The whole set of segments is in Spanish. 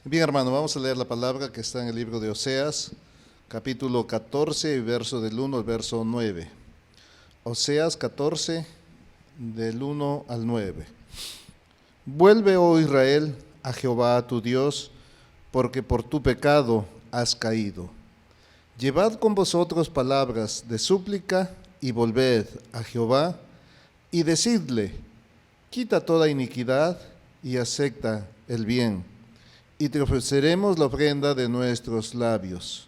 Bien, hermano, vamos a leer la palabra que está en el libro de Oseas, capítulo 14, verso del 1 al verso 9. Oseas 14, del 1 al 9. Vuelve, oh Israel, a Jehová tu Dios, porque por tu pecado has caído. Llevad con vosotros palabras de súplica y volved a Jehová y decidle: quita toda iniquidad y acepta el bien, y te ofreceremos la ofrenda de nuestros labios.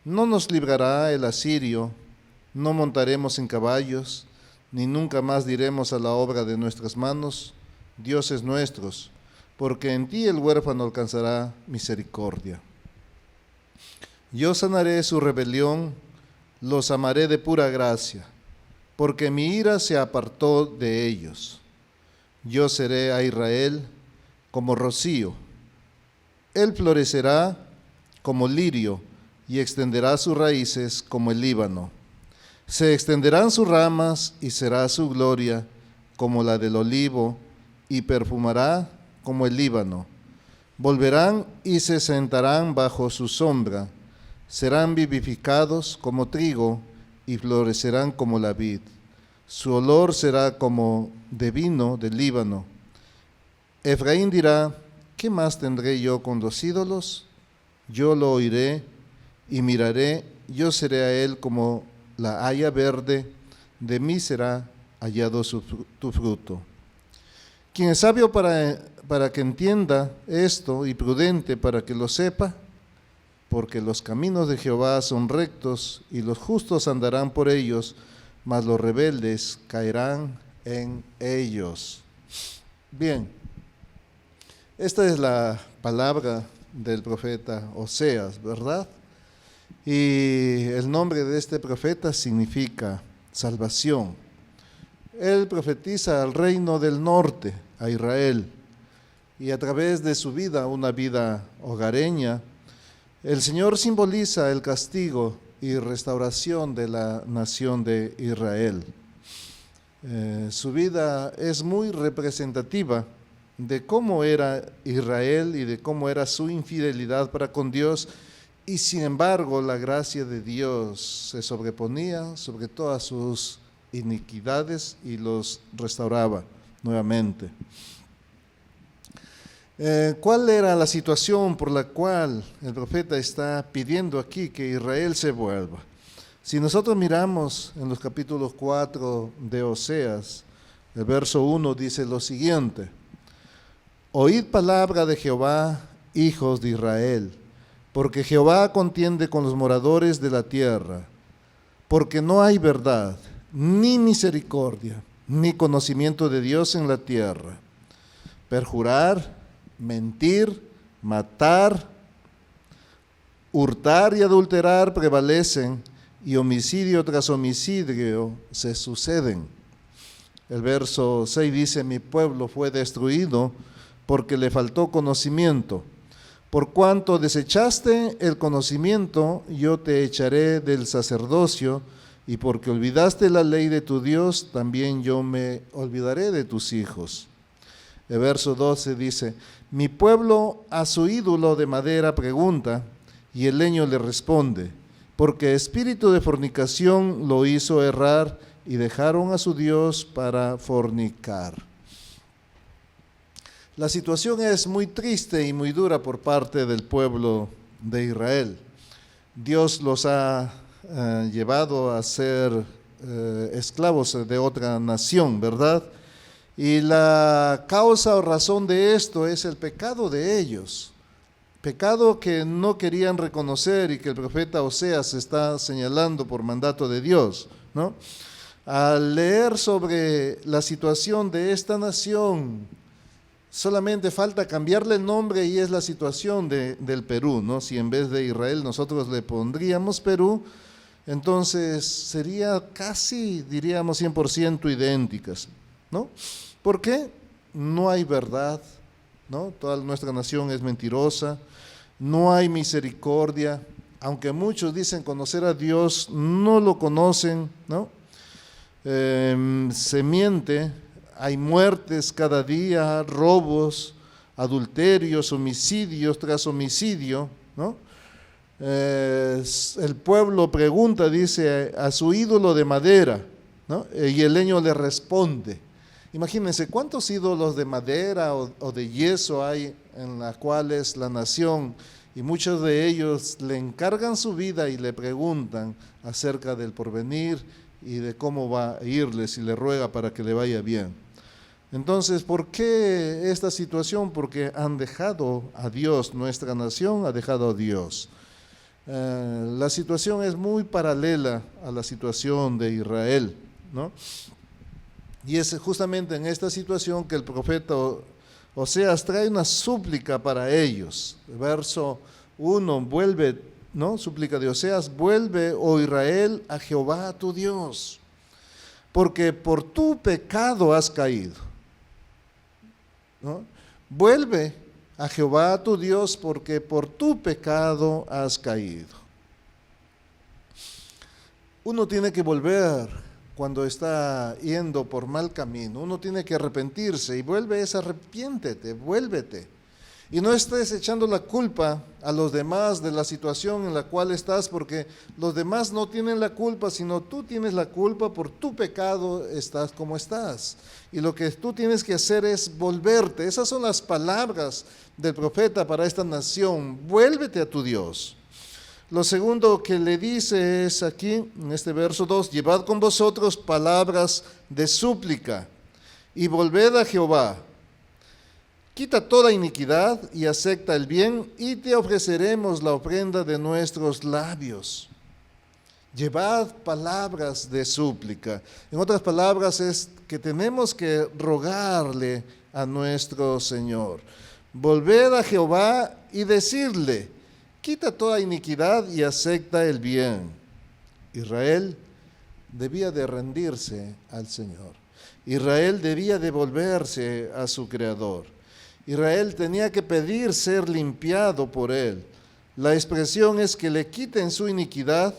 No nos librará el asirio, no montaremos en caballos, ni nunca más diremos a la obra de nuestras manos: dioses nuestros, porque en ti el huérfano alcanzará misericordia. Yo sanaré su rebelión, los amaré de pura gracia, porque mi ira se apartó de ellos. Yo seré a Israel como rocío. Él florecerá como lirio y extenderá sus raíces como el Líbano. Se extenderán sus ramas y será su gloria como la del olivo, y perfumará como el Líbano. Volverán y se sentarán bajo su sombra. Serán vivificados como trigo y florecerán como la vid. Su olor será como de vino del Líbano. Efraín dirá: ¿qué más tendré yo con los ídolos? Yo lo oiré y miraré, yo seré a él como la haya verde, de mí será hallado tu fruto. Quien es sabio para que entienda esto, y prudente para que lo sepa, porque los caminos de Jehová son rectos y los justos andarán por ellos, mas los rebeldes caerán en ellos. Bien, esta es la palabra del profeta Oseas, ¿verdad? Y el nombre de este profeta significa salvación. Él profetiza al reino del norte, a Israel, y a través de su vida, una vida hogareña, el Señor simboliza el castigo y restauración de la nación de Israel. Su vida es muy representativa de cómo era Israel y de cómo era su infidelidad para con Dios, y sin embargo la gracia de Dios se sobreponía sobre todas sus iniquidades y los restauraba nuevamente. ¿Cuál era la situación por la cual el profeta está pidiendo aquí que Israel se vuelva? Si nosotros miramos en los capítulos 4 de Oseas, el verso 1 dice lo siguiente: oíd palabra de Jehová, hijos de Israel, porque Jehová contiende con los moradores de la tierra, porque no hay verdad, ni misericordia, ni conocimiento de Dios en la tierra. Perjurar, mentir, matar, hurtar y adulterar prevalecen, y homicidio tras homicidio se suceden. El verso 6 dice: mi pueblo fue destruido porque le faltó conocimiento. Por cuanto desechaste el conocimiento, yo te echaré del sacerdocio, y porque olvidaste la ley de tu Dios, también yo me olvidaré de tus hijos. El verso 12 dice: mi pueblo a su ídolo de madera pregunta, y el leño le responde, porque espíritu de fornicación lo hizo errar, y dejaron a su Dios para fornicar. La situación es muy triste y muy dura por parte del pueblo de Israel. Dios los ha llevado a ser esclavos de otra nación, ¿verdad? Y la causa o razón de esto es el pecado de ellos, pecado que no querían reconocer y que el profeta Oseas está señalando por mandato de Dios, ¿no? Al leer sobre la situación de esta nación, solamente falta cambiarle el nombre y es la situación del Perú, ¿no? Si en vez de Israel nosotros le pondríamos Perú, entonces sería casi, diríamos, 100% idénticas, ¿no? ¿Por qué? No hay verdad, ¿no? Toda nuestra nación es mentirosa, no hay misericordia, aunque muchos dicen conocer a Dios, no lo conocen, ¿no? Se miente, hay muertes cada día, robos, adulterios, homicidios tras homicidio, ¿no? El pueblo pregunta, dice, a su ídolo de madera, ¿no? Y el leño le responde. Imagínense cuántos ídolos de madera o de yeso hay en las cuales la nación, y muchos de ellos le encargan su vida y le preguntan acerca del porvenir y de cómo va a irles y le ruega para que le vaya bien. Entonces, ¿por qué esta situación? Porque han dejado a Dios, nuestra nación ha dejado a Dios. La situación es muy paralela a la situación de Israel, ¿no? Y es justamente en esta situación que el profeta Oseas trae una súplica para ellos. Verso 1, vuelve, ¿no? Súplica de Oseas, vuelve, oh Israel, a Jehová tu Dios, porque por tu pecado has caído, ¿no? Vuelve a Jehová tu Dios, porque por tu pecado has caído. Uno tiene que volver cuando está yendo por mal camino, uno tiene que arrepentirse, y arrepiéntete, vuélvete. Y no estés echando la culpa a los demás de la situación en la cual estás, porque los demás no tienen la culpa, sino tú tienes la culpa. Por tu pecado estás como estás. Y lo que tú tienes que hacer es volverte. Esas son las palabras del profeta para esta nación. Vuélvete a tu Dios. Lo segundo que le dice es aquí, en este verso 2, llevad con vosotros palabras de súplica y volved a Jehová. Quita toda iniquidad y acepta el bien, y te ofreceremos la ofrenda de nuestros labios. Llevad palabras de súplica. En otras palabras, es que tenemos que rogarle a nuestro Señor. Volved a Jehová y decirle, quita toda iniquidad y acepta el bien. Israel debía de rendirse al Señor. Israel debía de volverse a su Creador. Israel tenía que pedir ser limpiado por Él. La expresión es que le quiten su iniquidad,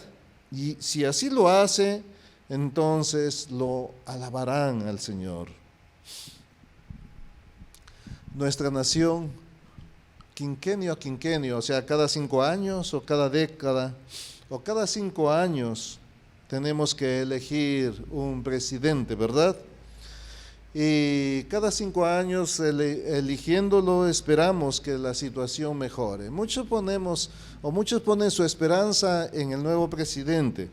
y si así lo hace, entonces lo alabarán al Señor. Nuestra nación, quinquenio a quinquenio, o sea, cada 5 años o cada década, o cada 5 años, tenemos que elegir un presidente, ¿verdad? Y cada 5 años eligiéndolo esperamos que la situación mejore. Muchos ponen su esperanza en el nuevo presidente.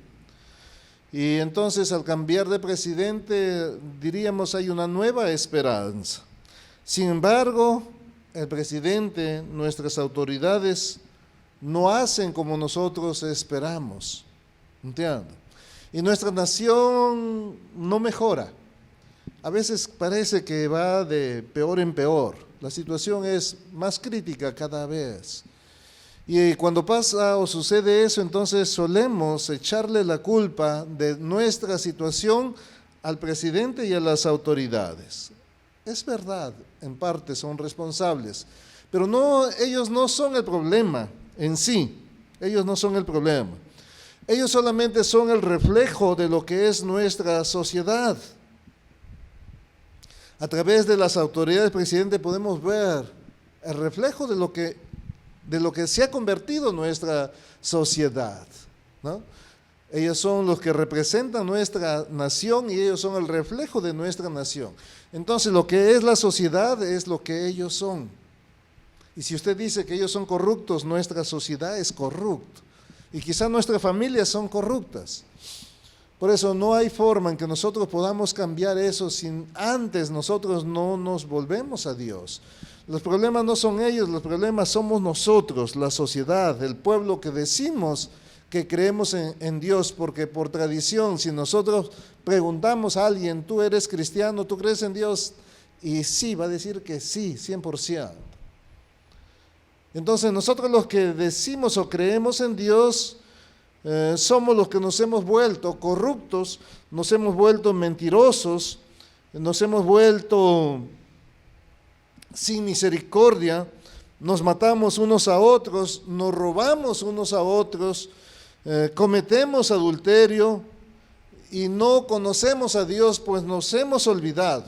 Y entonces al cambiar de presidente diríamos hay una nueva esperanza. Sin embargo, el presidente, nuestras autoridades no hacen como nosotros esperamos. ¿Entienden? Y nuestra nación no mejora. A veces parece que va de peor en peor. La situación es más crítica cada vez. Y cuando pasa o sucede eso, entonces solemos echarle la culpa de nuestra situación al presidente y a las autoridades. Es verdad, en parte son responsables, pero ellos no son el problema en sí. Ellos no son el problema. Ellos solamente son el reflejo de lo que es nuestra sociedad. A través de las autoridades, presidente, podemos ver el reflejo de lo que se ha convertido nuestra sociedad, ¿no? Ellos son los que representan nuestra nación y ellos son el reflejo de nuestra nación. Entonces, lo que es la sociedad es lo que ellos son. Y si usted dice que ellos son corruptos, nuestra sociedad es corrupta. Y quizá nuestras familias son corruptas. Por eso no hay forma en que nosotros podamos cambiar eso sin antes nosotros no nos volvemos a Dios. Los problemas no son ellos, los problemas somos nosotros, la sociedad, el pueblo que decimos que creemos en Dios, porque por tradición, si nosotros preguntamos a alguien, ¿tú eres cristiano, tú crees en Dios? Y sí, va a decir que sí, 100%. Entonces nosotros los que decimos o creemos en Dios, somos los que nos hemos vuelto corruptos, nos hemos vuelto mentirosos, nos hemos vuelto sin misericordia, nos matamos unos a otros, nos robamos unos a otros, cometemos adulterio y no conocemos a Dios, pues nos hemos olvidado.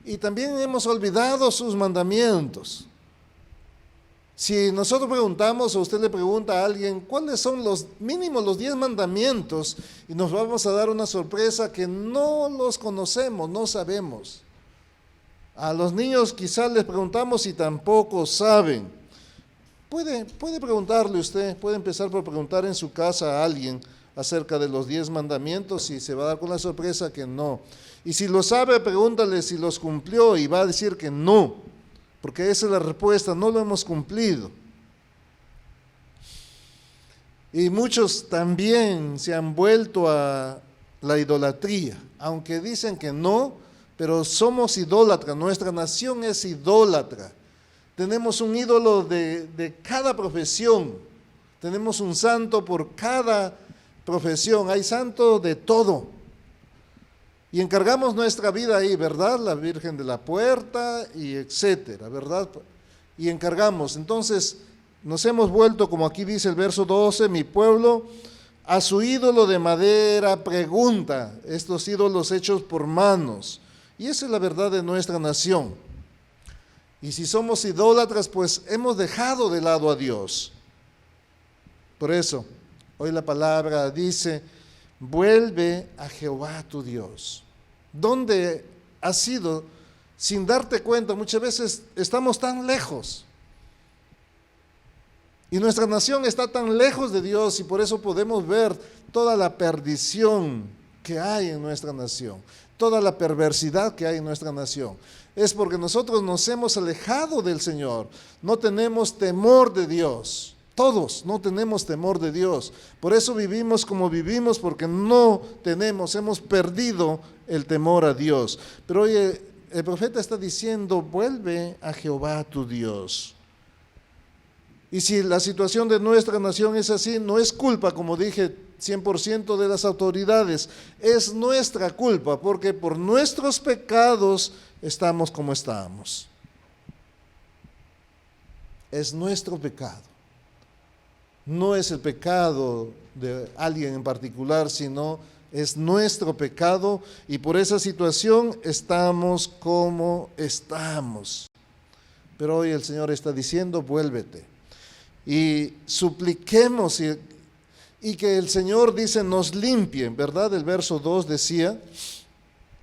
Y también hemos olvidado sus mandamientos. Si nosotros preguntamos o usted le pregunta a alguien cuáles son los mínimos, los 10 mandamientos, y nos vamos a dar una sorpresa que no los conocemos, no sabemos. A los niños quizás les preguntamos y tampoco saben. Puede preguntarle usted, puede empezar por preguntar en su casa a alguien acerca de los 10 mandamientos y se va a dar con la sorpresa que no. Y si lo sabe, pregúntale si los cumplió y va a decir que no, porque esa es la respuesta, no lo hemos cumplido. Y muchos también se han vuelto a la idolatría, aunque dicen que no, pero somos idólatras, nuestra nación es idólatra. Tenemos un ídolo de cada profesión, tenemos un santo por cada profesión, hay santos de todo. Y encargamos nuestra vida ahí, ¿verdad? La Virgen de la Puerta y etcétera, ¿verdad? Y encargamos. Entonces, nos hemos vuelto, como aquí dice el verso 12, mi pueblo a su ídolo de madera pregunta, estos ídolos hechos por manos. Y esa es la verdad de nuestra nación. Y si somos idólatras, pues hemos dejado de lado a Dios. Por eso, hoy la palabra dice, vuelve a Jehová tu Dios. ¿Dónde has ido sin darte cuenta? Muchas veces estamos tan lejos. Y nuestra nación está tan lejos de Dios y por eso podemos ver toda la perdición que hay en nuestra nación, toda la perversidad que hay en nuestra nación. Es porque nosotros nos hemos alejado del Señor, no tenemos temor de Dios. Todos no tenemos temor de Dios. Por eso vivimos como vivimos, porque no tenemos, hemos perdido el temor a Dios. Pero oye, el profeta está diciendo, vuelve a Jehová tu Dios. Y si la situación de nuestra nación es así, no es culpa, como dije, 100% de las autoridades, es nuestra culpa, porque por nuestros pecados estamos como estamos. Es nuestro pecado. No es el pecado de alguien en particular, sino es nuestro pecado y por esa situación estamos como estamos. Pero hoy el Señor está diciendo, vuélvete. Y supliquemos y que el Señor dice, nos limpie, ¿verdad? El verso 2 decía,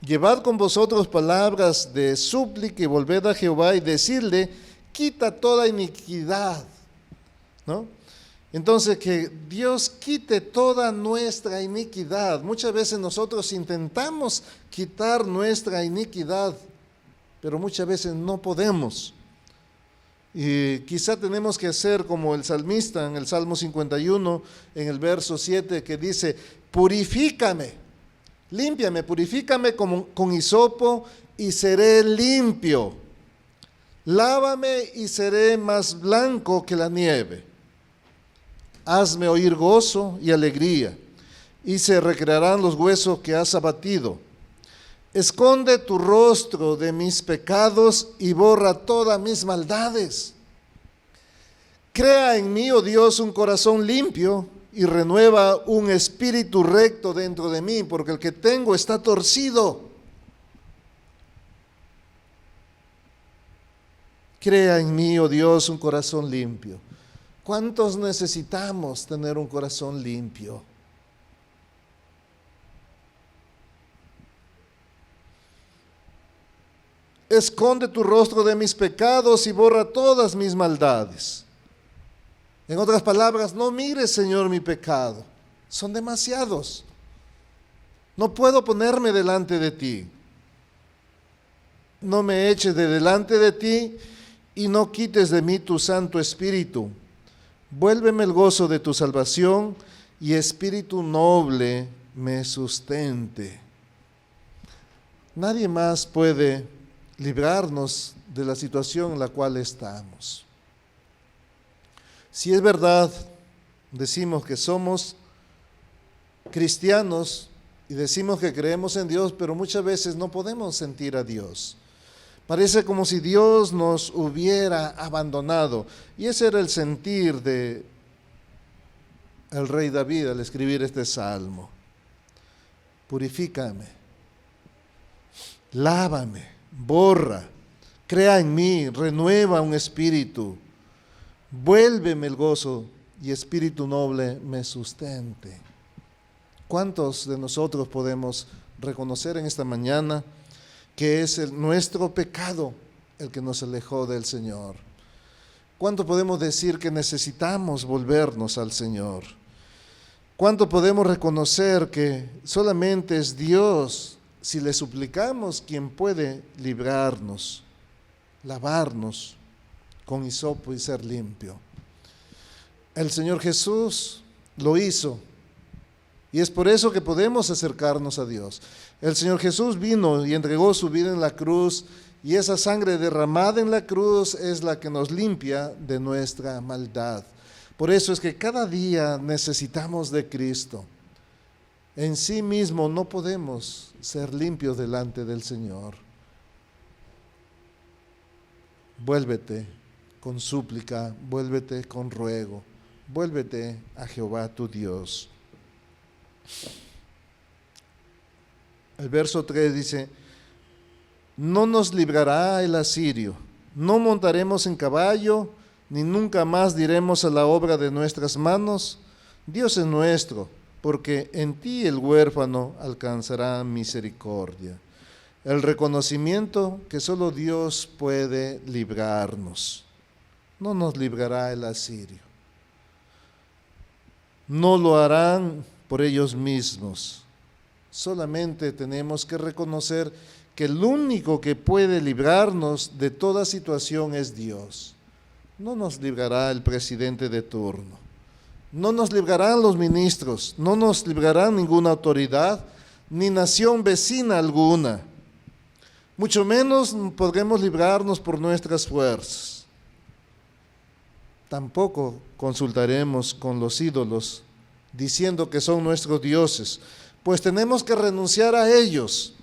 llevad con vosotros palabras de súplica y volved a Jehová y decirle, quita toda iniquidad, ¿no? Entonces, que Dios quite toda nuestra iniquidad. Muchas veces nosotros intentamos quitar nuestra iniquidad, pero muchas veces no podemos. Y quizá tenemos que hacer como el salmista en el Salmo 51, en el verso 7, que dice, purifícame, límpiame, purifícame con hisopo y seré limpio. Lávame y seré más blanco que la nieve. Hazme oír gozo y alegría, y se recrearán los huesos que has abatido. Esconde tu rostro de mis pecados y borra todas mis maldades. Crea en mí, oh Dios, un corazón limpio y renueva un espíritu recto dentro de mí, porque el que tengo está torcido. Crea en mí, oh Dios, un corazón limpio. ¿Cuántos necesitamos tener un corazón limpio? Esconde tu rostro de mis pecados y borra todas mis maldades. En otras palabras, no mires, Señor, mi pecado. Son demasiados. No puedo ponerme delante de ti. No me eches de delante de ti y no quites de mí tu Santo Espíritu. Vuélveme el gozo de tu salvación y espíritu noble me sustente. Nadie más puede librarnos de la situación en la cual estamos. Si es verdad, decimos que somos cristianos y decimos que creemos en Dios, pero muchas veces no podemos sentir a Dios. Parece como si Dios nos hubiera abandonado. Y ese era el sentir de el rey David al escribir este salmo. Purifícame, lávame, borra, crea en mí, renueva un espíritu. Vuélveme el gozo y espíritu noble me sustente. ¿Cuántos de nosotros podemos reconocer en esta mañana que es nuestro pecado el que nos alejó del Señor? ¿Cuánto podemos decir que necesitamos volvernos al Señor? ¿Cuánto podemos reconocer que solamente es Dios, si le suplicamos, quien puede librarnos, lavarnos con hisopo y ser limpio? El Señor Jesús lo hizo, y es por eso que podemos acercarnos a Dios. El Señor Jesús vino y entregó su vida en la cruz, y esa sangre derramada en la cruz es la que nos limpia de nuestra maldad. Por eso es que cada día necesitamos de Cristo. En sí mismo no podemos ser limpios delante del Señor. Vuélvete con súplica, vuélvete con ruego, vuélvete a Jehová tu Dios. El verso 3 dice: no nos librará el asirio, no montaremos en caballo, ni nunca más diremos a la obra de nuestras manos: Dios es nuestro, porque en ti el huérfano alcanzará misericordia. El reconocimiento que solo Dios puede librarnos. No nos librará el asirio. No lo harán por ellos mismos. Solamente tenemos que reconocer que el único que puede librarnos de toda situación es Dios. No nos librará el presidente de turno, no nos librarán los ministros, no nos librará ninguna autoridad, ni nación vecina alguna. Mucho menos podremos librarnos por nuestras fuerzas. Tampoco consultaremos con los ídolos, diciendo que son nuestros dioses, pues tenemos que renunciar a ellos.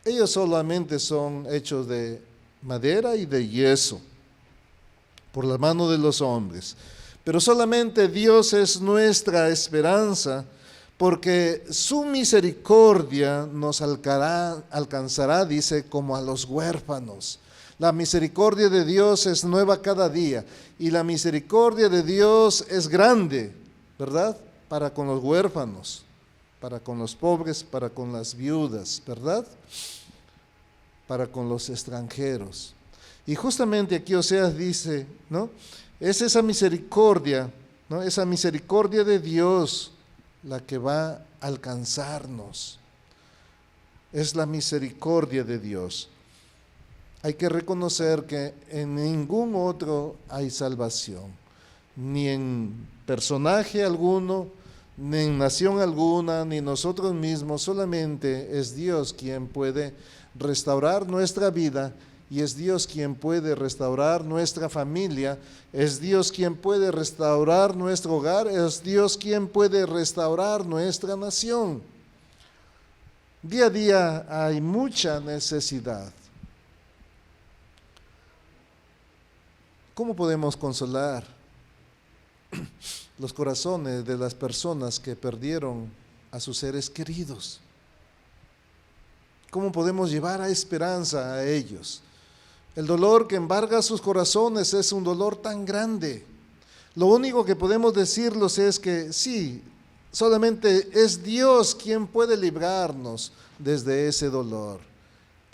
Ellos solamente son hechos de madera y de yeso, por la mano de los hombres. Pero solamente Dios es nuestra esperanza, porque su misericordia nos alcanzará, dice, como a los huérfanos. La misericordia de Dios es nueva cada día, y la misericordia de Dios es grande, ¿verdad? Para con los huérfanos, para con los pobres, para con las viudas, ¿verdad? Para con los extranjeros. Y justamente aquí Oseas dice, ¿no? Es esa misericordia, ¿no? Esa misericordia de Dios la que va a alcanzarnos. Es la misericordia de Dios. Hay que reconocer que en ningún otro hay salvación, ni en personaje alguno, ni en nación alguna, ni nosotros mismos. Solamente es Dios quien puede restaurar nuestra vida, y es Dios quien puede restaurar nuestra familia, es Dios quien puede restaurar nuestro hogar, es Dios quien puede restaurar nuestra nación. Día a día hay mucha necesidad. ¿Cómo podemos consolar los corazones de las personas que perdieron a sus seres queridos? ¿Cómo podemos llevar a esperanza a ellos? El dolor que embarga sus corazones es un dolor tan grande. Lo único que podemos decirles es que sí, solamente es Dios quien puede librarnos desde ese dolor.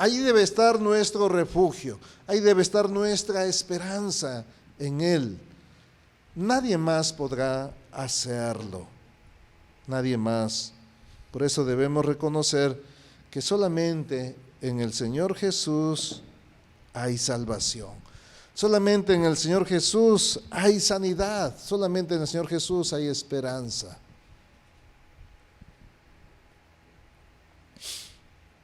Ahí debe estar nuestro refugio, ahí debe estar nuestra esperanza en Él. Nadie más podrá hacerlo, nadie más. Por eso debemos reconocer que solamente en el Señor Jesús hay salvación. Solamente en el Señor Jesús hay sanidad, solamente en el Señor Jesús hay esperanza.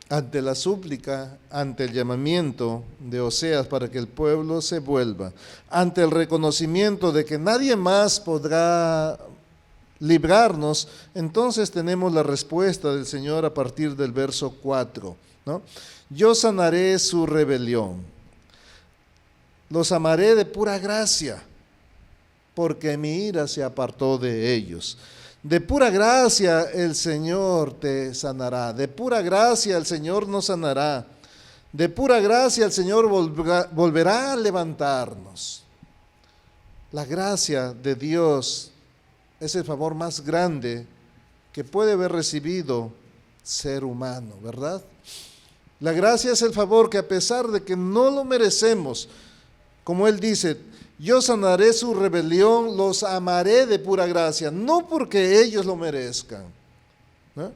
Ante la súplica, ante el llamamiento de Oseas para que el pueblo se vuelva, ante el reconocimiento de que nadie más podrá librarnos, entonces tenemos la respuesta del Señor a partir del verso 4, ¿no? Yo sanaré su rebelión, los amaré de pura gracia, porque mi ira se apartó de ellos. De pura gracia el Señor te sanará, de pura gracia el Señor nos sanará, de pura gracia el Señor volverá a levantarnos. La gracia de Dios es el favor más grande que puede haber recibido ser humano, ¿verdad? La gracia es el favor que, a pesar de que no lo merecemos, como Él dice, yo sanaré su rebelión, los amaré de pura gracia, no porque ellos lo merezcan, ¿no?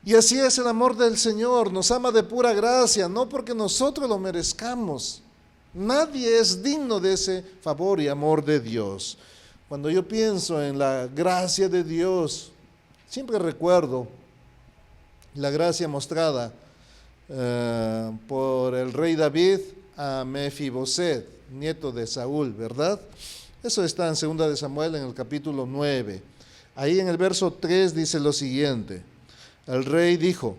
Y así es el amor del Señor, nos ama de pura gracia, no porque nosotros lo merezcamos. Nadie es digno de ese favor y amor de Dios. Cuando yo pienso en la gracia de Dios, siempre recuerdo la gracia mostrada por el rey David a Mefiboset, nieto de Saúl, ¿verdad? Eso está en 2 de Samuel en el capítulo 9. Ahí en el verso 3 dice lo siguiente: el rey dijo,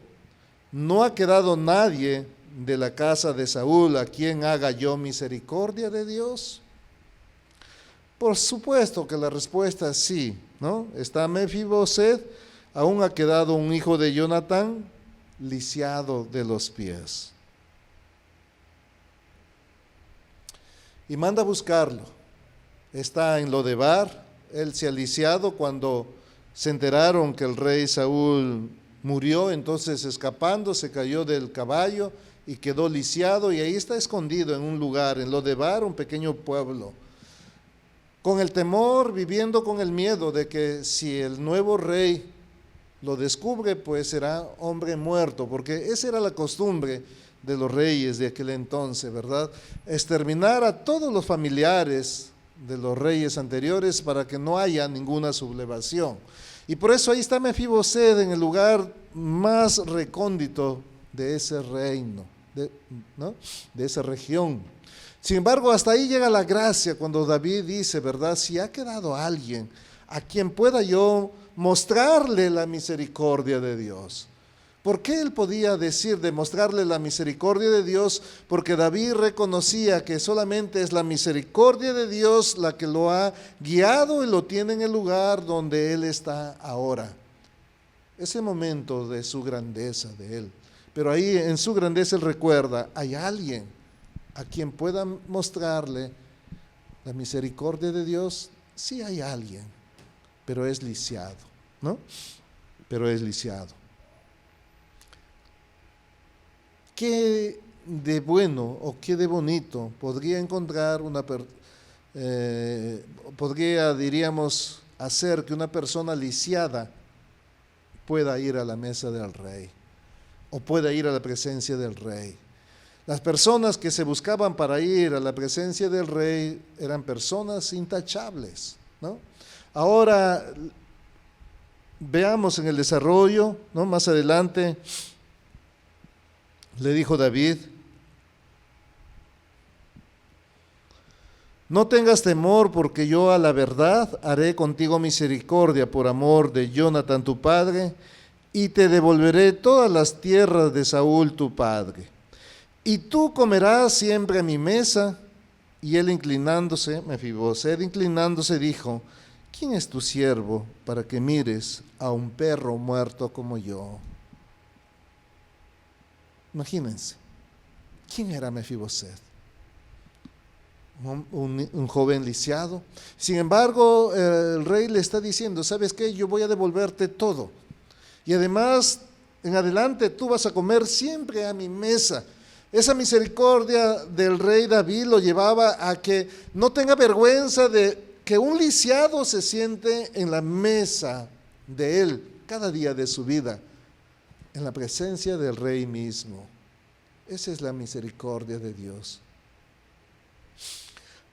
no ha quedado nadie de la casa de Saúl a quien haga yo misericordia de Dios. Por supuesto que la respuesta es sí, ¿no? Está Mefiboset, aún ha quedado un hijo de Jonatán, lisiado de los pies. Y manda a buscarlo. Está en Lodebar, él se ha lisiado cuando se enteraron que el rey Saúl murió, entonces escapando se cayó del caballo y quedó lisiado, y ahí está escondido en un lugar, en Lodebar, un pequeño pueblo, con el temor, viviendo con el miedo de que si el nuevo rey lo descubre, pues será hombre muerto, porque esa era la costumbre de los reyes de aquel entonces, ¿verdad? Exterminar a todos los familiares de los reyes anteriores para que no haya ninguna sublevación. Y por eso ahí está Mefiboset en el lugar más recóndito de ese reino, ¿no? De esa región. Sin embargo, hasta ahí llega la gracia cuando David dice, ¿verdad? Si ha quedado alguien a quien pueda yo mostrarle la misericordia de Dios. ¿Por qué él podía decir de mostrarle la misericordia de Dios? Porque David reconocía que solamente es la misericordia de Dios la que lo ha guiado y lo tiene en el lugar donde él está ahora. Ese momento de su grandeza de él. Pero ahí en su grandeza él recuerda, hay alguien a quien pueda mostrarle la misericordia de Dios. Sí hay alguien, pero es lisiado, ¿no? Pero es lisiado. ¿Qué de bueno o qué de bonito podría encontrar diríamos, hacer que una persona lisiada pueda ir a la mesa del rey o pueda ir a la presencia del rey? Las personas que se buscaban para ir a la presencia del rey eran personas intachables, ¿no? Ahora veamos en el desarrollo, ¿no? Más adelante le dijo David, no tengas temor, porque yo a la verdad haré contigo misericordia por amor de Jonatán tu padre, y te devolveré todas las tierras de Saúl tu padre. Y tú comerás siempre a mi mesa. Y él inclinándose, Mefiboset inclinándose, dijo, ¿quién es tu siervo para que mires a un perro muerto como yo? Imagínense, ¿quién era Mefiboset? Un joven lisiado. Sin embargo, el rey le está diciendo, ¿sabes qué? Yo voy a devolverte todo. Y además, en adelante tú vas a comer siempre a mi mesa. Esa misericordia del rey David lo llevaba a que no tenga vergüenza de que un lisiado se siente en la mesa de él cada día de su vida, en la presencia del rey mismo. Esa es la misericordia de Dios.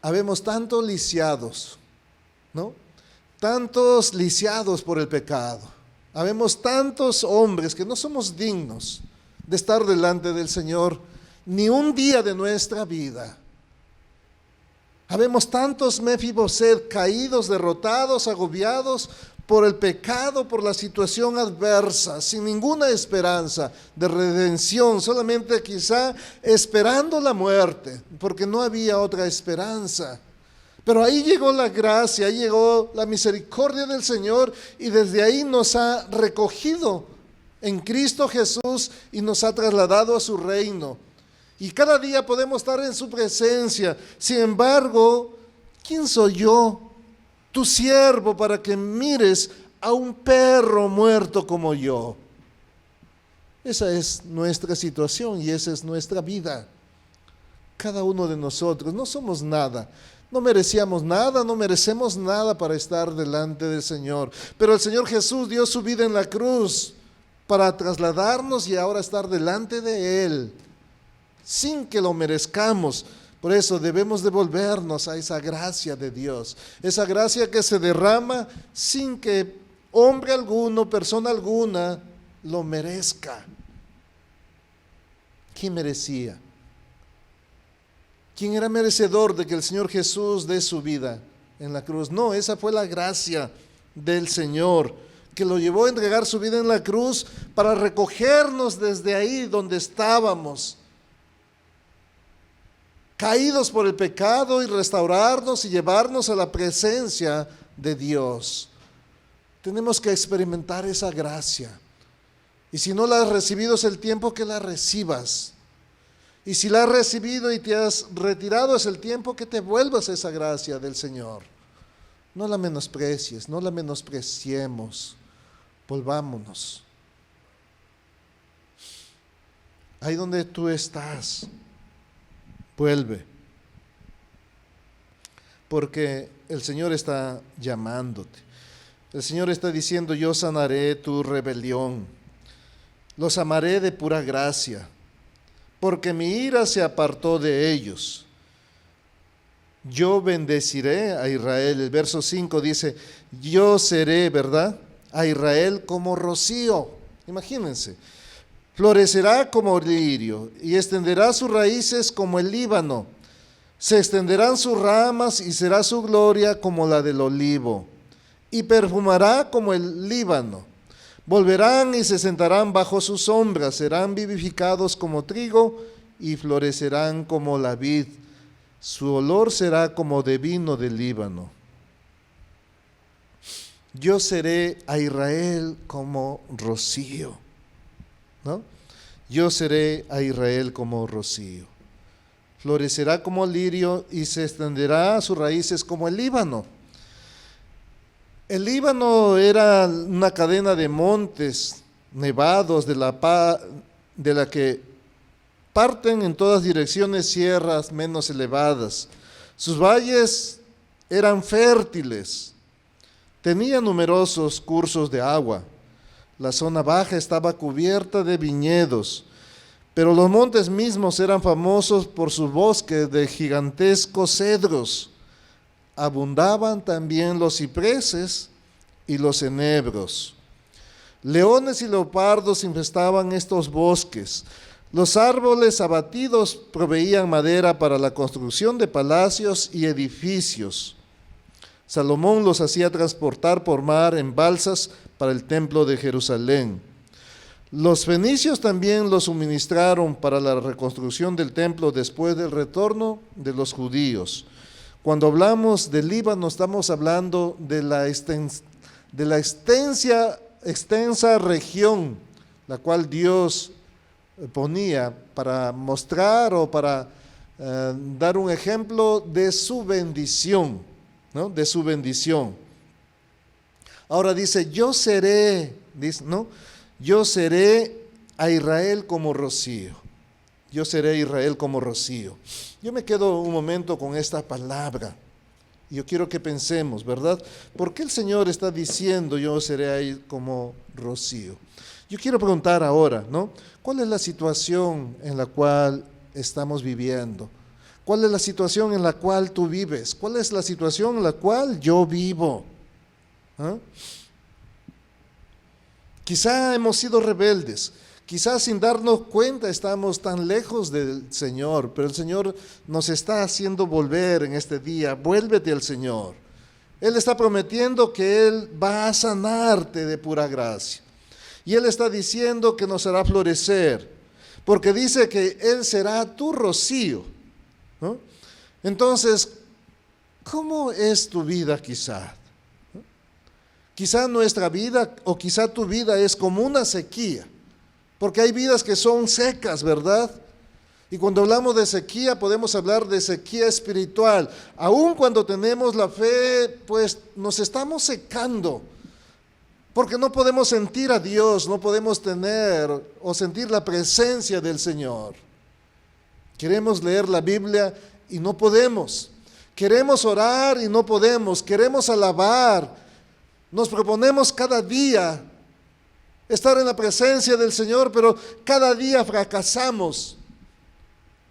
Habemos tantos lisiados, ¿no? Tantos lisiados por el pecado. Habemos tantos hombres que no somos dignos de estar delante del Señor ni un día de nuestra vida. Habemos tantos Mefiboset caídos, derrotados, agobiados por el pecado, por la situación adversa, sin ninguna esperanza de redención, solamente quizá esperando la muerte, porque no había otra esperanza. Pero ahí llegó la gracia, ahí llegó la misericordia del Señor, y desde ahí nos ha recogido en Cristo Jesús y nos ha trasladado a su reino. Y cada día podemos estar en su presencia. Sin embargo, ¿quién soy yo, tu siervo, para que mires a un perro muerto como yo? Esa es nuestra situación y esa es nuestra vida. Cada uno de nosotros no somos nada, no merecíamos nada, no merecemos nada para estar delante del Señor. Pero el Señor Jesús dio su vida en la cruz para trasladarnos y ahora estar delante de Él, sin que lo merezcamos. Por eso debemos devolvernos a esa gracia de Dios, esa gracia que se derrama sin que hombre alguno, persona alguna, lo merezca. ¿Quién merecía? ¿Quién era merecedor de que el Señor Jesús dé su vida en la cruz? No, esa fue la gracia del Señor, que lo llevó a entregar su vida en la cruz para recogernos desde ahí donde estábamos, caídos por el pecado, y restaurarnos y llevarnos a la presencia de Dios. Tenemos que experimentar esa gracia. Y si no la has recibido, es el tiempo que la recibas. Y si la has recibido y te has retirado, es el tiempo que te vuelvas a esa gracia del Señor. No la menosprecies, no la menospreciemos. Volvámonos. Ahí donde tú estás, vuelve. Porque el Señor está llamándote. El Señor está diciendo: yo sanaré tu rebelión, los amaré de pura gracia, porque mi ira se apartó de ellos. Yo bendeciré a Israel. El verso 5 dice: yo seré, ¿verdad?, a Israel como rocío. Imagínense, florecerá como lirio y extenderá sus raíces como el Líbano. Se extenderán sus ramas y será su gloria como la del olivo, y perfumará como el Líbano. Volverán y se sentarán bajo su sombra, serán vivificados como trigo y florecerán como la vid. Su olor será como de vino del Líbano. Yo seré a Israel como rocío, ¿no? Yo seré a Israel como rocío. Florecerá como lirio y se extenderá a sus raíces como el Líbano. El Líbano era una cadena de montes nevados de la que parten en todas direcciones sierras menos elevadas. Sus valles eran fértiles, tenían numerosos cursos de agua. La zona baja estaba cubierta de viñedos, pero los montes mismos eran famosos por sus bosques de gigantescos cedros. Abundaban también los cipreses y los enebros. Leones y leopardos infestaban estos bosques. Los árboles abatidos proveían madera para la construcción de palacios y edificios. Salomón los hacía transportar por mar en balsas para el templo de Jerusalén. Los fenicios también los suministraron para la reconstrucción del templo después del retorno de los judíos. Cuando hablamos del Líbano, estamos hablando de la extensa región, la cual Dios ponía para mostrar o para dar un ejemplo de su bendición, ¿no? De su bendición. Ahora dice: yo seré, ¿no? Yo seré a Israel como rocío. Yo seré a Israel como rocío. Yo me quedo un momento con esta palabra. Yo quiero que pensemos, ¿verdad? ¿Por qué el Señor está diciendo: yo seré ahí como rocío? Yo quiero preguntar ahora, ¿no? ¿Cuál es la situación en la cual estamos viviendo? ¿Cuál es la situación en la cual tú vives? ¿Cuál es la situación en la cual yo vivo? ¿Ah? Quizá hemos sido rebeldes, quizás sin darnos cuenta estamos tan lejos del Señor, pero el Señor nos está haciendo volver en este día. Vuélvete al Señor. Él está prometiendo que Él va a sanarte de pura gracia. Y Él está diciendo que nos hará florecer, porque dice que Él será tu rocío, ¿no? Entonces, ¿cómo es tu vida quizá? Quizá nuestra vida o quizá tu vida es como una sequía, porque hay vidas que son secas, ¿verdad? Y cuando hablamos de sequía, podemos hablar de sequía espiritual. Aun cuando tenemos la fe, pues nos estamos secando, porque no podemos sentir a Dios, no podemos tener o sentir la presencia del Señor. Queremos leer la Biblia y no podemos. Queremos orar y no podemos. Queremos alabar. Nos proponemos cada día estar en la presencia del Señor, pero cada día fracasamos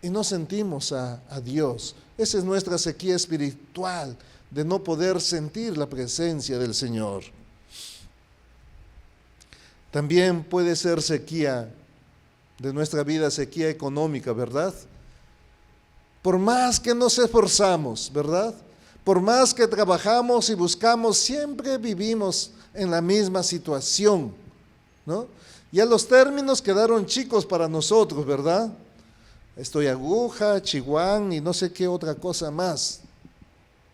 y no sentimos a Dios. Esa es nuestra sequía espiritual, de no poder sentir la presencia del Señor. También puede ser sequía de nuestra vida, sequía económica, ¿verdad? Por más que nos esforzamos, ¿verdad? Por más que trabajamos y buscamos, siempre vivimos en la misma situación, ¿no? Ya los términos quedaron chicos para nosotros, ¿verdad? Estoy aguja, chihuán y no sé qué otra cosa más.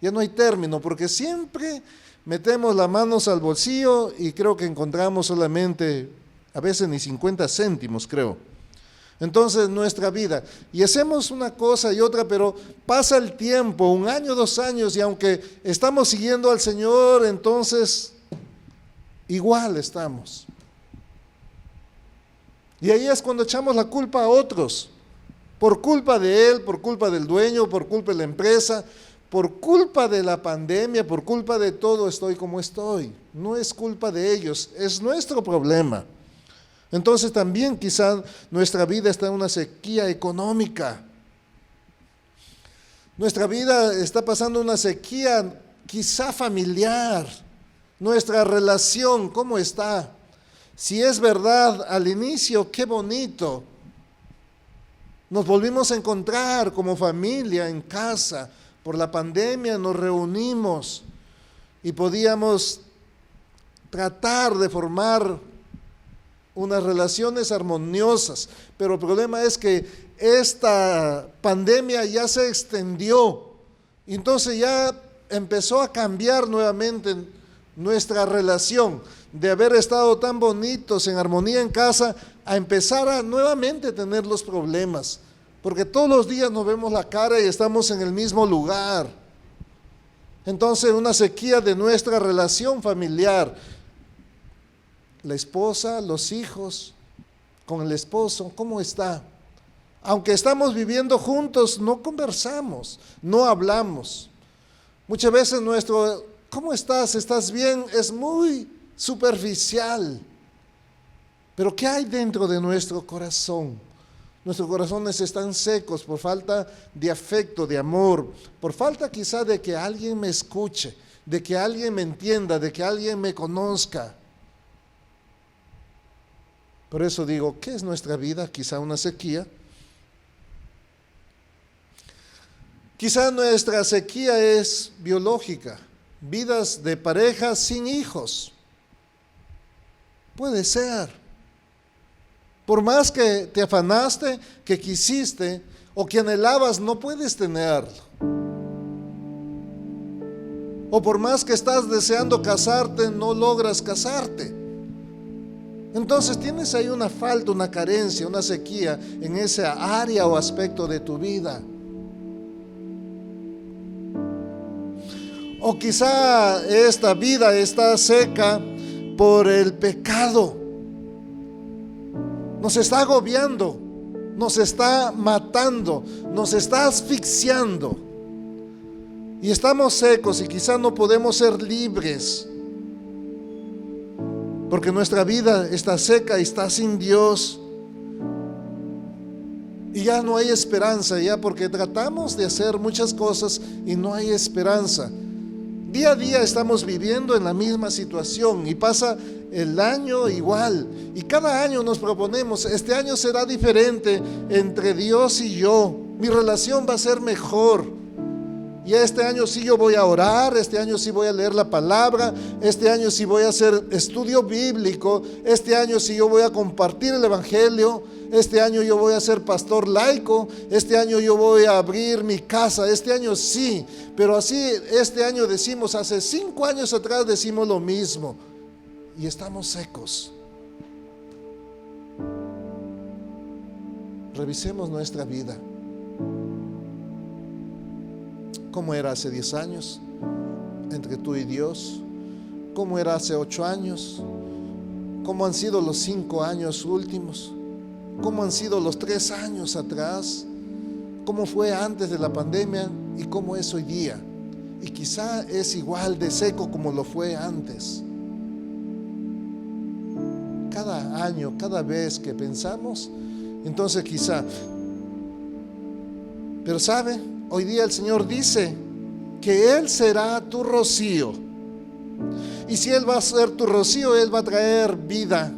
Ya no hay término, porque siempre metemos las manos al bolsillo y creo que encontramos solamente, a veces ni 50 céntimos, creo. Entonces nuestra vida, y hacemos una cosa y otra, pero pasa el tiempo, 1 año, 2 años, y aunque estamos siguiendo al Señor, entonces igual estamos. Y ahí es cuando echamos la culpa a otros, por culpa de él, por culpa del dueño, por culpa de la empresa, por culpa de la pandemia, por culpa de todo estoy como estoy. No es culpa de ellos, es nuestro problema. Entonces también quizá nuestra vida está en una sequía económica. Nuestra vida está pasando una sequía quizá familiar. Nuestra relación, ¿cómo está? Si es verdad, al inicio, qué bonito. Nos volvimos a encontrar como familia en casa. Por la pandemia nos reunimos y podíamos tratar de formar unas relaciones armoniosas, pero el problema es que esta pandemia ya se extendió, y entonces ya empezó a cambiar nuevamente nuestra relación, de haber estado tan bonitos en armonía en casa, a empezar a nuevamente tener los problemas, porque todos los días nos vemos la cara y estamos en el mismo lugar. Entonces una sequía de nuestra relación familiar, la esposa, los hijos, con el esposo, ¿cómo está? Aunque estamos viviendo juntos, no conversamos, no hablamos. Muchas veces nuestro, ¿cómo estás? ¿Estás bien? Es muy superficial. Pero ¿qué hay dentro de nuestro corazón? Nuestros corazones están secos por falta de afecto, de amor, por falta quizá de que alguien me escuche, de que alguien me entienda, de que alguien me conozca. Por eso digo, ¿qué es nuestra vida? Quizá una sequía. Quizá nuestra sequía es biológica, vidas de parejas sin hijos. Puede ser. Por más que te afanaste, que quisiste o que anhelabas, no puedes tenerlo. O por más que estás deseando casarte, no logras casarte. Entonces tienes ahí una falta, una carencia, una sequía en esa área o aspecto de tu vida. O quizá esta vida está seca por el pecado. Nos está agobiando, nos está matando, nos está asfixiando. Y estamos secos y quizá no podemos ser libres. Porque nuestra vida está seca y está sin Dios. Y ya no hay esperanza, ya porque tratamos de hacer muchas cosas y no hay esperanza. Día a día estamos viviendo en la misma situación y pasa el año igual. Y cada año nos proponemos, este año será diferente entre Dios y yo. Mi relación va a ser mejor. Y este año sí yo voy a orar, este año sí voy a leer la palabra, este año sí voy a hacer estudio bíblico, este año sí yo voy a compartir el evangelio, este año yo voy a ser pastor laico, este año yo voy a abrir mi casa, este año sí, pero así este año decimos, hace 5 años atrás decimos lo mismo y estamos secos. Revisemos nuestra vida. ¿Cómo era hace 10 años entre tú y Dios? ¿Cómo era hace 8 años? ¿Cómo han sido los 5 años últimos? ¿Cómo han sido los 3 años atrás? ¿Cómo fue antes de la pandemia y cómo es hoy día? Y quizá es igual de seco como lo fue antes. Cada año, cada vez que pensamos, entonces quizá. Pero ¿sabe? Hoy día el Señor dice que Él será tu rocío. Y si Él va a ser tu rocío, Él va a traer vida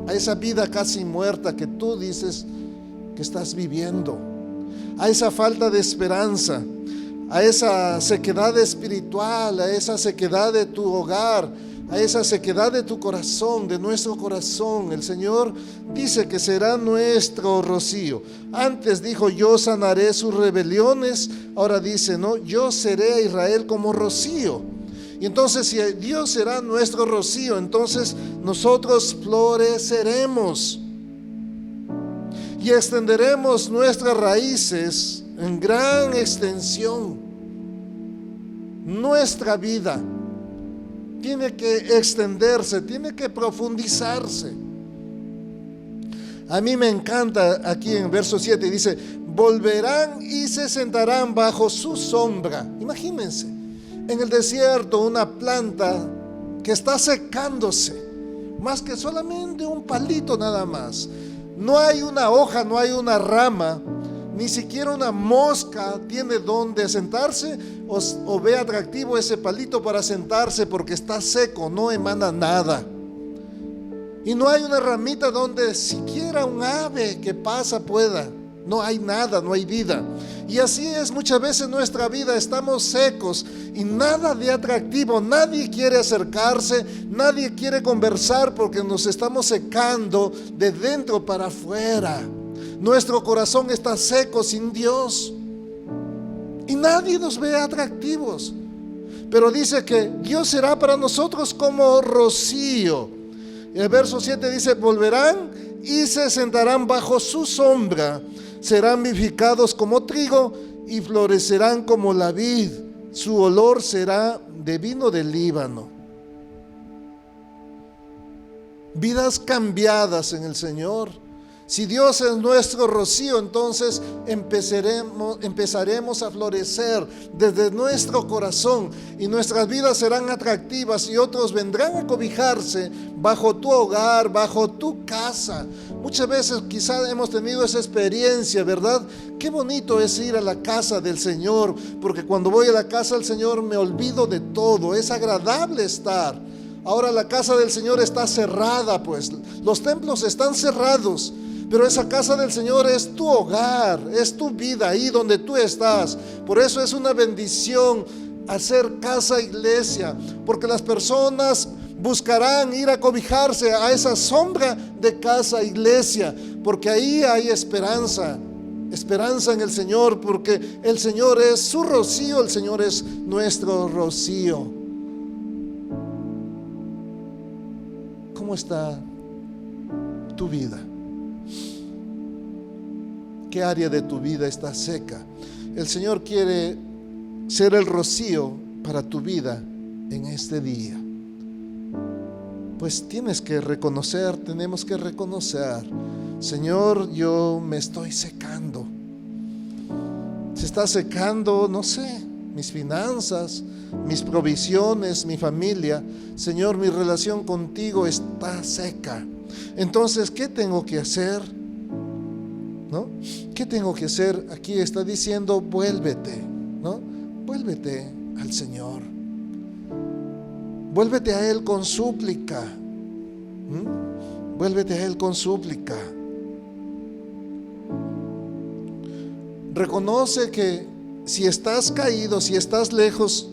a esa vida casi muerta que tú dices que estás viviendo, a esa falta de esperanza, a esa sequedad espiritual, a esa sequedad de tu hogar, a esa sequedad de tu corazón, de nuestro corazón. El Señor dice que será nuestro rocío. Antes dijo, yo sanaré sus rebeliones. Ahora dice, no, yo seré a Israel como rocío. Y entonces, si Dios será nuestro rocío, entonces nosotros floreceremos y extenderemos nuestras raíces en gran extensión. Nuestra vida tiene que extenderse, tiene que profundizarse. A mí me encanta aquí en verso 7, dice, volverán y se sentarán bajo su sombra. Imagínense, en el desierto una planta que está secándose, más que solamente un palito nada más. No hay una hoja, no hay una rama, ni siquiera una mosca tiene donde sentarse o ve atractivo ese palito para sentarse porque está seco, no emana nada. Y no hay una ramita donde siquiera un ave que pasa pueda. No hay nada, no hay vida. Y así es muchas veces nuestra vida, estamos secos y nada de atractivo, nadie quiere acercarse, nadie quiere conversar porque nos estamos secando de dentro para afuera. Nuestro corazón está seco sin Dios y nadie nos ve atractivos. Pero dice que Dios será para nosotros como rocío. El verso 7 dice, volverán y se sentarán bajo su sombra, serán vivificados como trigo y florecerán como la vid, su olor será de vino del Líbano. Vidas cambiadas en el Señor. Si Dios es nuestro rocío, entonces empezaremos a florecer desde nuestro corazón y nuestras vidas serán atractivas y otros vendrán a cobijarse bajo tu hogar, bajo tu casa. Muchas veces quizás hemos tenido esa experiencia, ¿verdad? Qué bonito es ir a la casa del Señor, porque cuando voy a la casa del Señor me olvido de todo, es agradable estar. Ahora la casa del Señor está cerrada, pues los templos están cerrados. Pero esa casa del Señor es tu hogar, es tu vida ahí donde tú estás. Por eso es una bendición hacer casa iglesia, porque las personas buscarán ir a cobijarse a esa sombra de casa iglesia, porque ahí hay esperanza, esperanza en el Señor, porque el Señor es su rocío, el Señor es nuestro rocío. ¿Cómo está tu vida? ¿Qué área de tu vida está seca? El Señor quiere ser el rocío para tu vida en este día. Pues tenemos que reconocer, Señor, yo me estoy secando. Se está secando, no sé, mis finanzas, mis provisiones, mi familia. Señor, mi relación contigo está seca. Entonces, ¿qué tengo que hacer? ¿No? ¿Qué tengo que hacer? Aquí está diciendo, vuélvete, ¿no? Vuélvete al Señor. Vuélvete a Él con súplica. Vuélvete a Él con súplica. Reconoce que si estás caído, si estás lejos,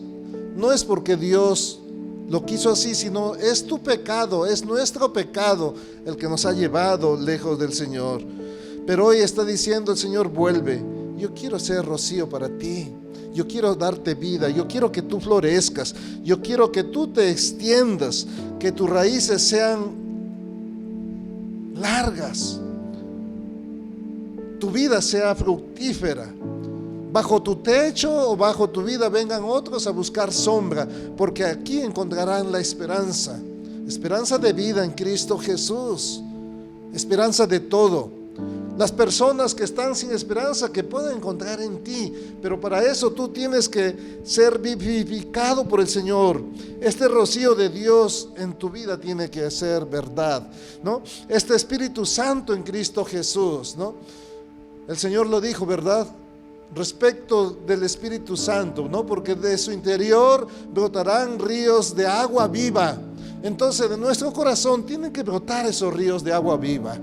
no es porque Dios lo quiso así, sino es tu pecado, es nuestro pecado el que nos ha llevado lejos del Señor. Pero hoy está diciendo el Señor, vuelve. Yo quiero ser rocío para ti. Yo quiero darte vida. Yo quiero que tú florezcas. Yo quiero que tú te extiendas. Que tus raíces sean largas. Tu vida sea fructífera. bajo tu techo o bajo tu vida vengan otros a buscar sombra, porque aquí encontrarán la esperanza, esperanza de vida en Cristo Jesús, esperanza de todo. Las personas que están sin esperanza que pueden encontrar en ti, pero para eso tú tienes que ser vivificado por el Señor. Este rocío de Dios en tu vida tiene que ser verdad, ¿no? Este Espíritu Santo en Cristo Jesús, ¿no? El Señor lo dijo, ¿verdad? Respecto del Espíritu Santo, ¿no? Porque de su interior brotarán ríos de agua viva. Entonces de nuestro corazón tienen que brotar esos ríos de agua viva.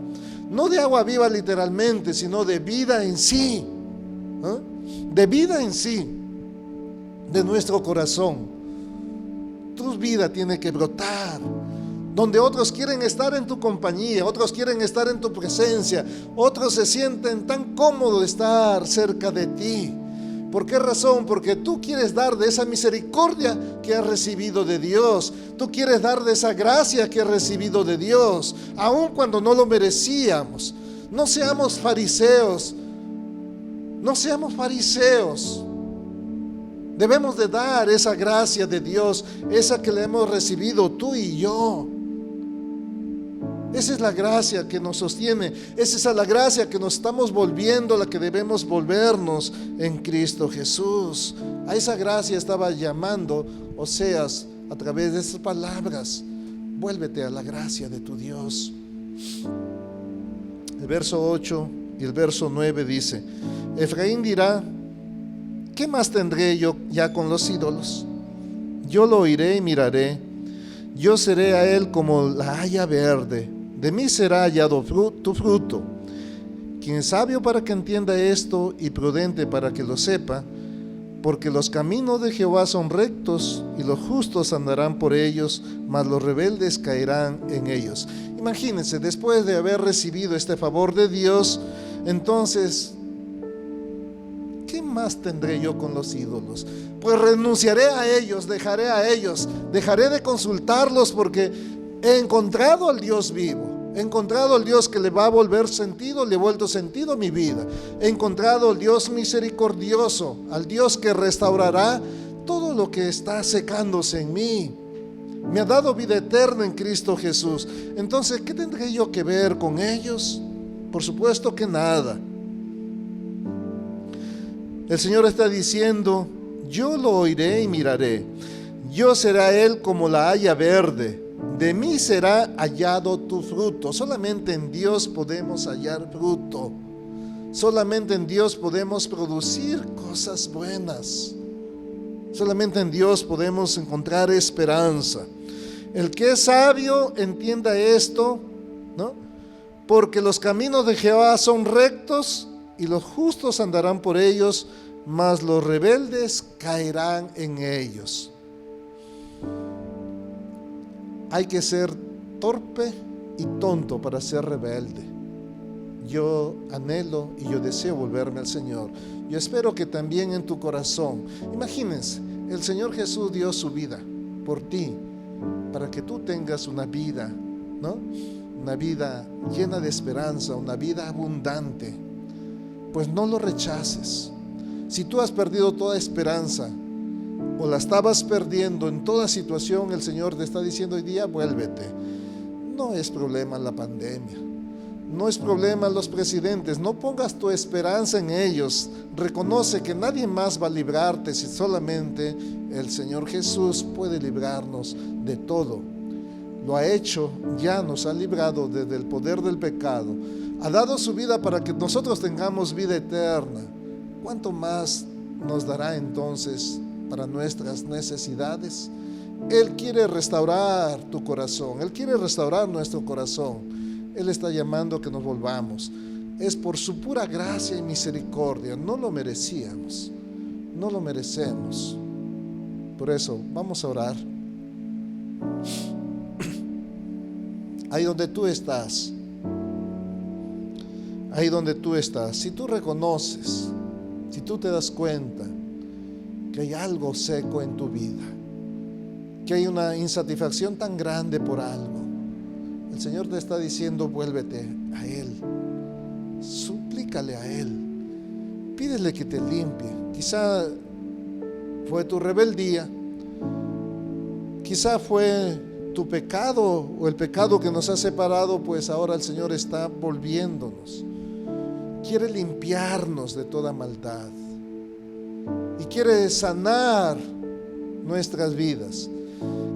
No de agua viva literalmente, sino de vida en sí, ¿eh? De vida en sí, de nuestro corazón. Tu vida tiene que brotar. Donde otros quieren estar en tu compañía, otros quieren estar en tu presencia, otros se sienten tan cómodos de estar cerca de ti. ¿Por qué razón? Porque tú quieres dar de esa misericordia que has recibido de Dios. Tú quieres dar de esa gracia que has recibido de Dios, aun cuando no lo merecíamos. No seamos fariseos. No seamos fariseos. Debemos de dar esa gracia de Dios, esa que le hemos recibido tú y yo. Esa es la gracia que nos sostiene. Esa es la gracia que nos estamos volviendo, la que debemos volvernos en Cristo Jesús. A esa gracia estaba llamando Oseas a través de esas palabras. Vuélvete a la gracia de tu Dios. El verso 8 y el verso 9 dice: Efraín dirá: ¿qué más tendré yo ya con los ídolos? Yo lo oiré y miraré. Yo seré a él como la haya verde. De mí será hallado tu fruto. Quien es sabio para que entienda esto y prudente para que lo sepa, porque los caminos de Jehová son rectos y los justos andarán por ellos, mas los rebeldes caerán en ellos. Imagínense, después de haber recibido este favor de Dios, entonces, ¿qué más tendré yo con los ídolos? Pues renunciaré a ellos, dejaré de consultarlos, porque he encontrado al Dios vivo. He encontrado al Dios que le va a volver sentido, le he vuelto sentido a mi vida. He encontrado al Dios misericordioso, al Dios que restaurará todo lo que está secándose en mí. Me ha dado vida eterna en Cristo Jesús. Entonces, ¿qué tendré yo que ver con ellos? Por supuesto que nada. El Señor está diciendo: yo lo oiré y miraré. Yo será él como la haya verde. De mí será hallado tu fruto. Solamente en Dios podemos hallar fruto. Solamente en Dios podemos producir cosas buenas. Solamente en Dios podemos encontrar esperanza. El que es sabio entienda esto, ¿no? Porque los caminos de Jehová son rectos y los justos andarán por ellos, mas los rebeldes caerán en ellos. Hay que ser torpe y tonto para ser rebelde. Yo anhelo y yo deseo volverme al Señor. Yo espero que también en tu corazón. Imagínense, el Señor Jesús dio su vida por ti, para que tú tengas una vida, ¿no? Una vida llena de esperanza, una vida abundante. Pues no lo rechaces. Si tú has perdido toda esperanza o la estabas perdiendo en toda situación, el Señor te está diciendo hoy día: vuélvete. No es problema la pandemia, no es problema los presidentes. No pongas tu esperanza en ellos. Reconoce que nadie más va a librarte, si solamente el Señor Jesús puede librarnos de todo. Lo ha hecho, ya nos ha librado desde el poder del pecado. Ha dado su vida para que nosotros tengamos vida eterna. ¿Cuánto más nos dará entonces para nuestras necesidades? Él quiere restaurar tu corazón. Él quiere restaurar nuestro corazón. Él está llamando a que nos volvamos. Es por su pura gracia y misericordia. No lo merecíamos. No lo merecemos. Por eso, vamos a orar. Ahí donde tú estás. Ahí donde tú estás. Si tú reconoces, si tú te das cuenta que hay algo seco en tu vida, que hay una insatisfacción tan grande por algo, el Señor te está diciendo: vuélvete a Él, suplícale a Él, pídele que te limpie, Quizá fue tu rebeldía, quizá fue tu pecado o el pecado que nos ha separado, pues ahora el Señor está volviéndonos. Quiere limpiarnos de toda maldad y quiere sanar nuestras vidas.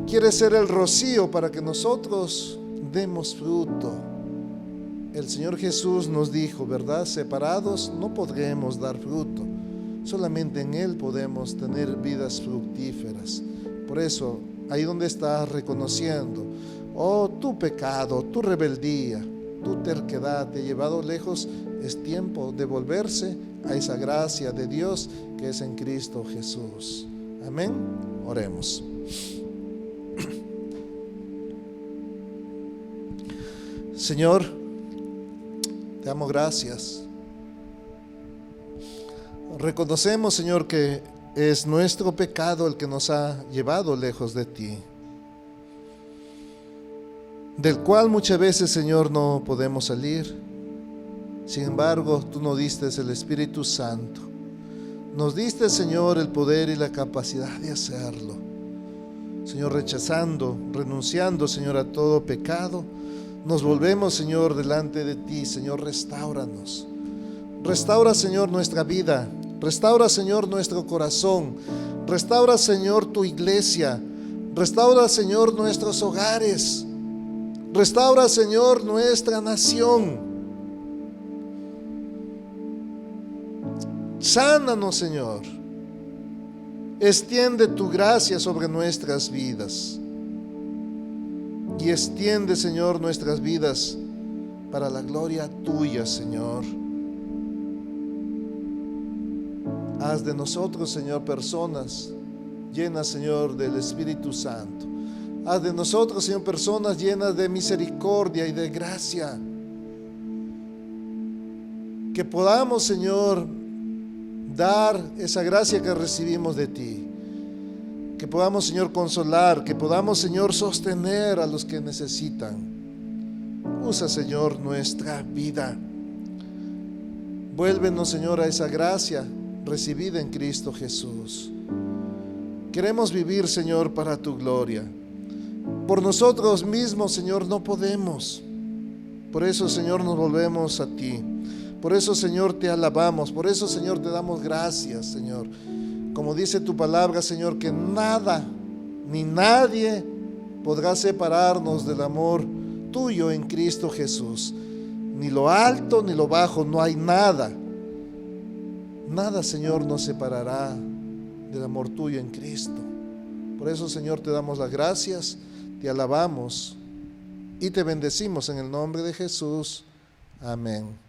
Quiere ser el rocío para que nosotros demos fruto. El Señor Jesús nos dijo, ¿verdad? Separados no podremos dar fruto. Solamente en Él podemos tener vidas fructíferas. Por eso, ahí donde estás reconociendo, tu pecado, tu rebeldía, tu terquedad te ha llevado lejos, es tiempo de volverse a esa gracia de Dios que es en Cristo Jesús. Amén. Oremos. Señor, te damos gracias. Reconocemos, Señor, que es nuestro pecado el que nos ha llevado lejos de ti, del cual muchas veces, Señor, no podemos salir. Sin embargo, tú nos diste el Espíritu Santo. Nos diste, Señor, el poder y la capacidad de hacerlo. Señor, rechazando, renunciando, Señor, a todo pecado, nos volvemos, Señor, delante de ti. Señor, restáuranos. Restaura, Señor, nuestra vida. Restaura, Señor, nuestro corazón. Restaura, Señor, tu iglesia. Restaura, Señor, nuestros hogares. Restaura, Señor, nuestra nación. Sánanos, Señor. Extiende tu gracia sobre nuestras vidas. Y extiende, Señor, nuestras vidas para la gloria tuya, Señor. Haz de nosotros, Señor, personas llenas, Señor, del Espíritu Santo. Haz de nosotros, Señor, personas llenas de misericordia y de gracia. Que podamos, Señor, dar esa gracia que recibimos de ti. Que podamos, Señor, consolar. Que podamos, Señor, sostener a los que necesitan. Usa, Señor, nuestra vida. Vuélvenos, Señor, a esa gracia recibida en Cristo Jesús. Queremos vivir, Señor, para tu gloria. Por nosotros mismos, Señor, no podemos. Por eso, Señor, nos volvemos a ti. Por eso, Señor, te alabamos. Por eso, Señor, te damos gracias, Señor. Como dice tu palabra, Señor, que nada ni nadie podrá separarnos del amor tuyo en Cristo Jesús. Ni lo alto ni lo bajo, no hay nada. Nada, Señor, nos separará del amor tuyo en Cristo. Por eso, Señor, te damos las gracias, te alabamos y te bendecimos en el nombre de Jesús. Amén.